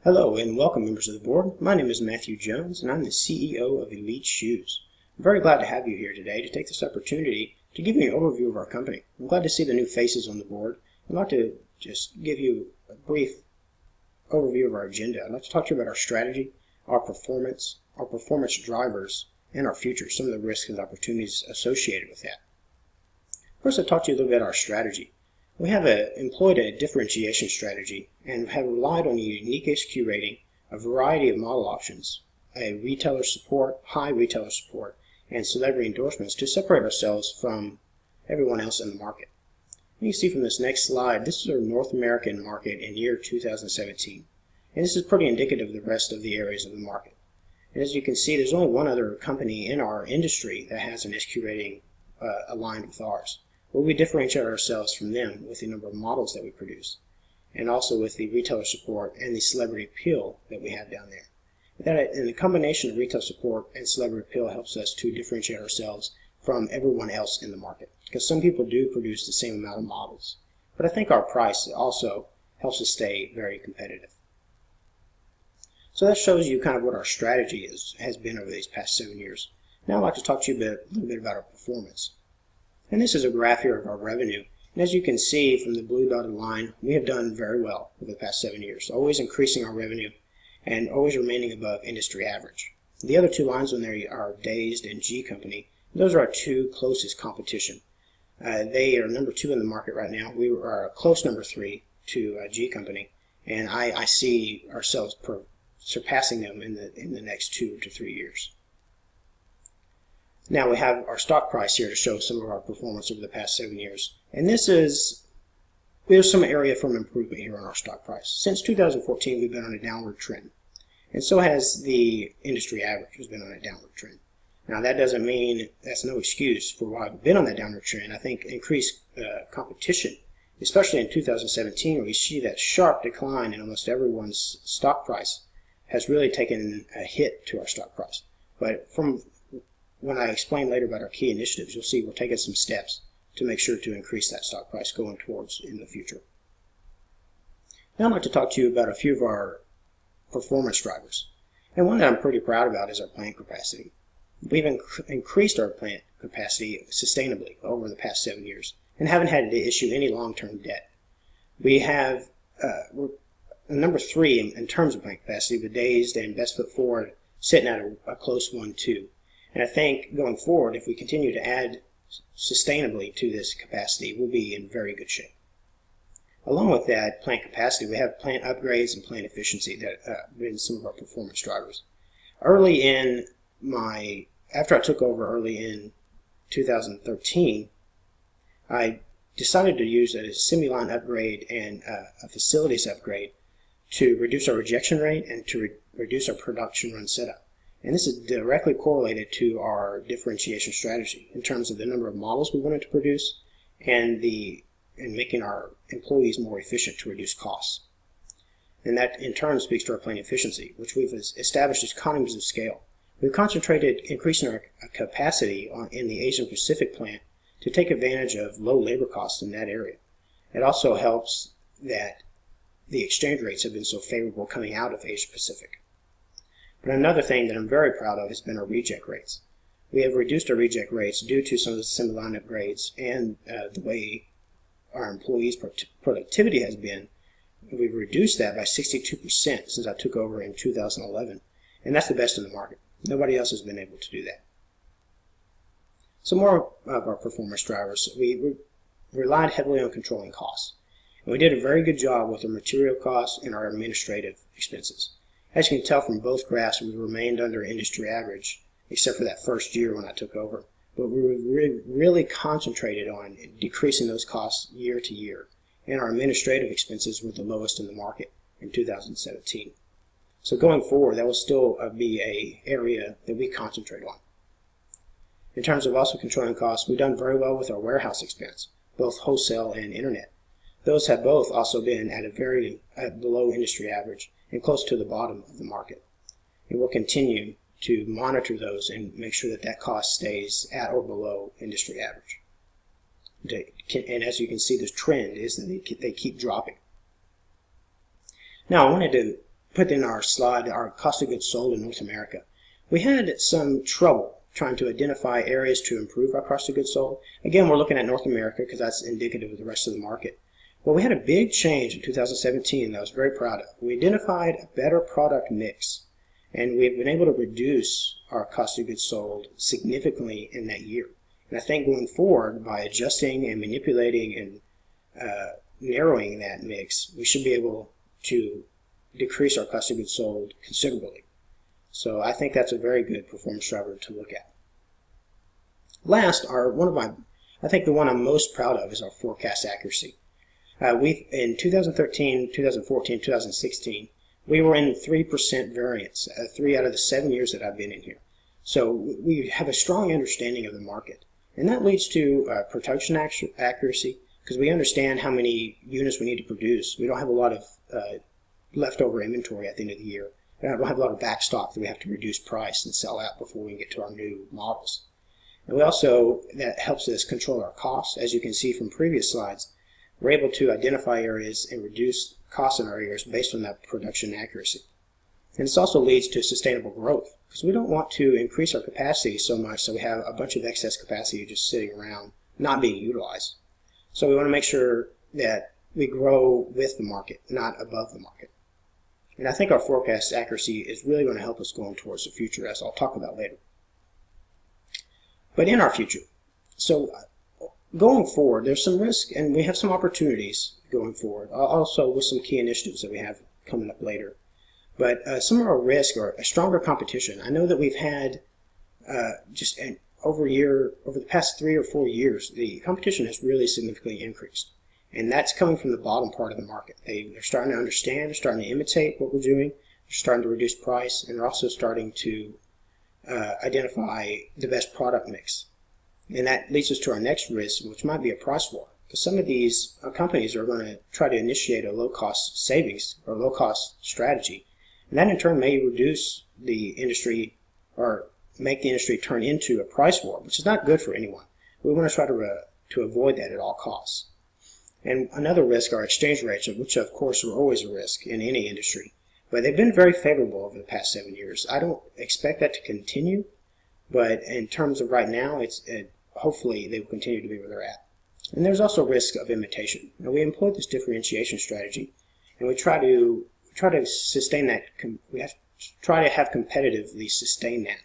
Hello and welcome, members of the board. My name is Matthew Jones and I'm the CEO of Elite Shoes. I'm very glad to have you here today to take this opportunity to give you an overview of our company. I'm glad to see the new faces on the board. I'd like to just give you a brief overview of our agenda. I'd like to talk to you about our strategy, our performance drivers, and our future, some of the risks and opportunities associated with that. First, I'll talk to you a little bit about our strategy. We have employed a differentiation strategy and have relied on a unique SKU rating, a variety of model options, high retailer support, and celebrity endorsements to separate ourselves from everyone else in the market. You can see from this next slide, this is our North American market in year 2017. And this is pretty indicative of the rest of the areas of the market. And as you can see, there's only one other company in our industry that has an SKU rating aligned with ours. But we differentiate ourselves from them with the number of models that we produce, and also with the retailer support and the celebrity appeal that we have down there. And the combination of retail support and celebrity appeal helps us to differentiate ourselves from everyone else in the market, because some people do produce the same amount of models. But I think our price also helps us stay very competitive. So that shows you kind of what our strategy has been over these past 7 years. Now I'd like to talk to you a little bit about our performance. And this is a graph here of our revenue. And as you can see from the blue dotted line, we have done very well over the past 7 years, always increasing our revenue and always remaining above industry average. The other two lines on there are Dazed and G Company. Those are our two closest competition. They are number 2 in the market right now. We are a close number 3 to G Company, and I see ourselves surpassing them in the next 2 to 3 years. Now we have our stock price here to show some of our performance over the past 7 years. And there's some area for improvement here on our stock price. Since 2014, we've been on a downward trend. And so has the industry average, has been on a downward trend. Now that doesn't mean that's no excuse for why we've been on that downward trend. I think increased competition, especially in 2017, where we see that sharp decline in almost everyone's stock price, has really taken a hit to our stock price. But when I explain later about our key initiatives, you'll see we're taking some steps to make sure to increase that stock price going towards in the future. Now I'd like to talk to you about a few of our performance drivers. And one that I'm pretty proud about is our plant capacity. We've increased our plant capacity sustainably over the past 7 years and haven't had to issue any long-term debt. We're number 3 in terms of plant capacity, with Dazed and Best Foot Forward sitting at a close 1-2. And I think going forward, if we continue to add sustainably to this capacity, we'll be in very good shape. Along with that plant capacity, we have plant upgrades and plant efficiency that have been some of our performance drivers. After I took over early in 2013, I decided to use a semi-line upgrade and a facilities upgrade to reduce our rejection rate and to reduce our production run setup. And this is directly correlated to our differentiation strategy in terms of the number of models we wanted to produce and making our employees more efficient to reduce costs. And that in turn speaks to our plant efficiency, which we've established as economies of scale. We've concentrated increasing our capacity in the Asian Pacific plant to take advantage of low labor costs in that area. It also helps that the exchange rates have been so favorable coming out of Asia Pacific. But another thing that I'm very proud of has been our reject rates. We have reduced our reject rates due to some of the semi-line upgrades and the way our employees' productivity has been. We've reduced that by 62% since I took over in 2011, and that's the best in the market. Nobody else has been able to do that. Some more of our performance drivers. We relied heavily on controlling costs. And we did a very good job with our material costs and our administrative expenses. As you can tell from both graphs, we remained under industry average, except for that first year when I took over. But we were really concentrated on decreasing those costs year to year, and our administrative expenses were the lowest in the market in 2017. So going forward, that will still be an area that we concentrate on. In terms of also controlling costs, we've done very well with our warehouse expense, both wholesale and internet. Those have both also been at below industry average and close to the bottom of the market. And we'll continue to monitor those and make sure that cost stays at or below industry average. And as you can see, the trend is that they keep dropping. Now, I wanted to put in our slide our cost of goods sold in North America. We had some trouble trying to identify areas to improve our cost of goods sold. Again, we're looking at North America because that's indicative of the rest of the market. Well, we had a big change in 2017 that I was very proud of. We identified a better product mix, and we've been able to reduce our cost of goods sold significantly in that year. And I think going forward, by adjusting and manipulating and narrowing that mix, we should be able to decrease our cost of goods sold considerably. So I think that's a very good performance driver to look at. Last, I think the one I'm most proud of is our forecast accuracy. In 2013, 2014, 2016, we were in 3% variance, 3 out of the 7 years that I've been in here. So we have a strong understanding of the market. And that leads to production accuracy, because we understand how many units we need to produce. We don't have a lot of leftover inventory at the end of the year. We don't have a lot of back stock that we have to reduce price and sell out before we get to our new models. And that helps us control our costs. As you can see from previous slides, we're able to identify areas and reduce costs in our areas based on that production accuracy. And this also leads to sustainable growth, because we don't want to increase our capacity so much so we have a bunch of excess capacity just sitting around not being utilized. So we want to make sure that we grow with the market, not above the market. And I think our forecast accuracy is really going to help us going towards the future, as I'll talk about later. But in our future, so going forward, there's some risk and we have some opportunities going forward, also with some key initiatives that we have coming up later. But some of our risk are a stronger competition. I know that we've had over the past 3 or 4 years, the competition has really significantly increased. And that's coming from the bottom part of the market. They're starting to understand, they're starting to imitate what we're doing, they're starting to reduce price, and they're also starting to identify the best product mix. And that leads us to our next risk, which might be a price war. Because some of these companies are going to try to initiate a low-cost savings or low-cost strategy. And that in turn may reduce the industry or make the industry turn into a price war, which is not good for anyone. We want to try to avoid that at all costs. And another risk are exchange rates, which of course are always a risk in any industry. But they've been very favorable over the past 7 years. I don't expect that to continue, but in terms of right now, hopefully they will continue to be where they're at. And there's also risk of imitation. Now, we employ this differentiation strategy, and we try to sustain that. We have to try to have competitively sustain that.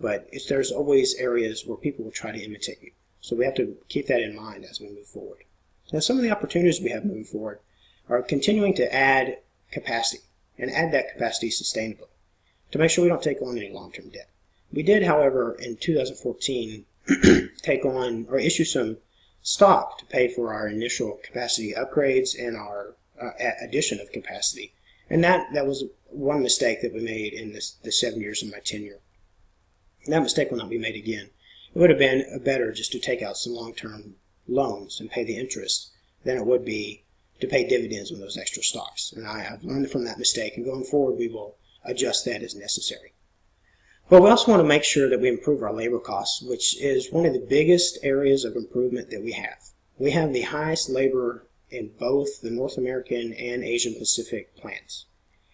But there's always areas where people will try to imitate you. So we have to keep that in mind as we move forward. Now, some of the opportunities we have moving forward are continuing to add capacity and add that capacity sustainably to make sure we don't take on any long-term debt. We did, however, in 2014 take on or issue some stock to pay for our initial capacity upgrades and our addition of capacity. And that was one mistake that we made in the 7 years of my tenure. And that mistake will not be made again. It would have been better just to take out some long-term loans and pay the interest than it would be to pay dividends on those extra stocks. And I have learned from that mistake, and going forward we will adjust that as necessary. But we also want to make sure that we improve our labor costs, which is one of the biggest areas of improvement that we have. We have the highest labor in both the North American and Asian Pacific plants.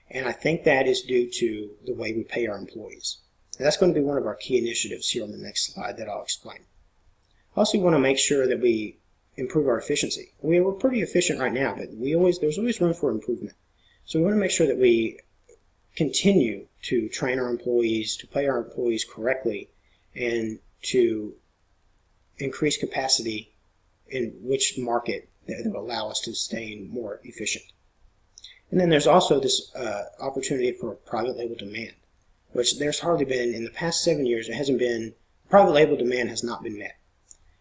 And I think that is due to the way we pay our employees. And that's going to be one of our key initiatives here on the next slide that I'll explain. Also, we want to make sure that we improve our efficiency. We're pretty efficient right now, but there's always room for improvement. So we want to make sure that we continue to train our employees, to pay our employees correctly, and to increase capacity in which market that will allow us to stay more efficient. And then there's also this opportunity for private label demand, which there's hardly been in the past 7 years. Private label demand has not been met.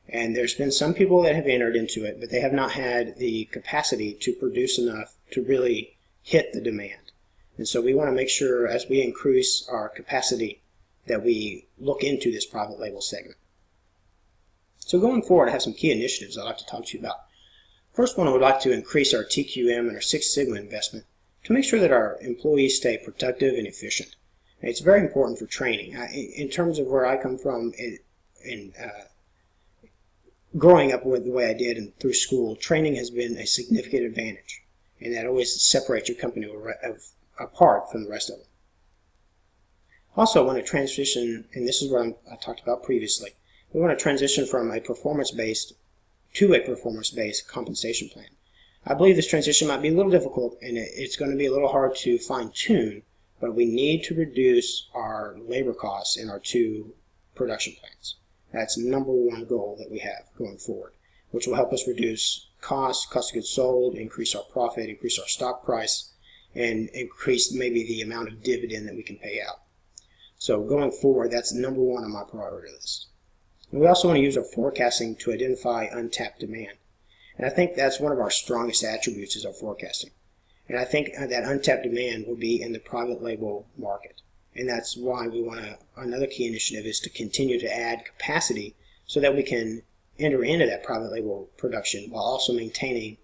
And there's been some people that have entered into it, but they have not had the capacity to produce enough to really hit the demand. And so we want to make sure as we increase our capacity that we look into this private label segment. So going forward, I have some key initiatives I'd like to talk to you about. First one, I would like to increase our TQM and our Six Sigma investment to make sure that our employees stay productive and efficient. And it's very important for training. In terms of where I come from, growing up with the way I did and through school, training has been a significant advantage, and that always separates your company apart from the rest of them. Also, I want to transition, and this is what I talked about previously, we want to transition from a performance-based to a performance-based compensation plan. I believe this transition might be a little difficult, and it's going to be a little hard to fine-tune, but we need to reduce our labor costs in our two production plants. That's the number one goal that we have going forward, which will help us reduce cost of goods sold, increase our profit, increase our stock price, and increase maybe the amount of dividend that we can pay out. So going forward, that's number one on my priority list. And we also want to use our forecasting to identify untapped demand. And I think that's one of our strongest attributes is our forecasting. And I think that untapped demand will be in the private label market. And that's why we want to, another key initiative is to continue to add capacity so that we can enter into that private label production while also maintaining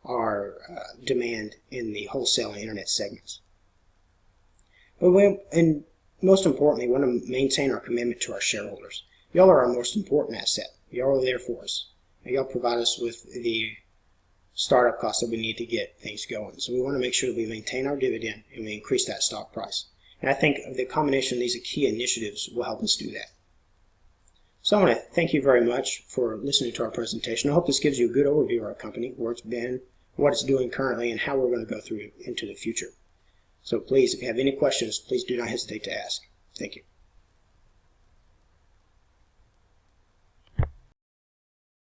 our demand in the wholesale and internet segments. And most importantly, we want to maintain our commitment to our shareholders. Y'all are our most important asset. Y'all are there for us. And y'all provide us with the startup costs that we need to get things going. So we want to make sure that we maintain our dividend and we increase that stock price. And I think the combination of these key initiatives will help us do that. So I want to thank you very much for listening to our presentation. I hope this gives you a good overview of our company, where it's been, what it's doing currently, and how we're going to go through into the future. So please, if you have any questions, please do not hesitate to ask. Thank you.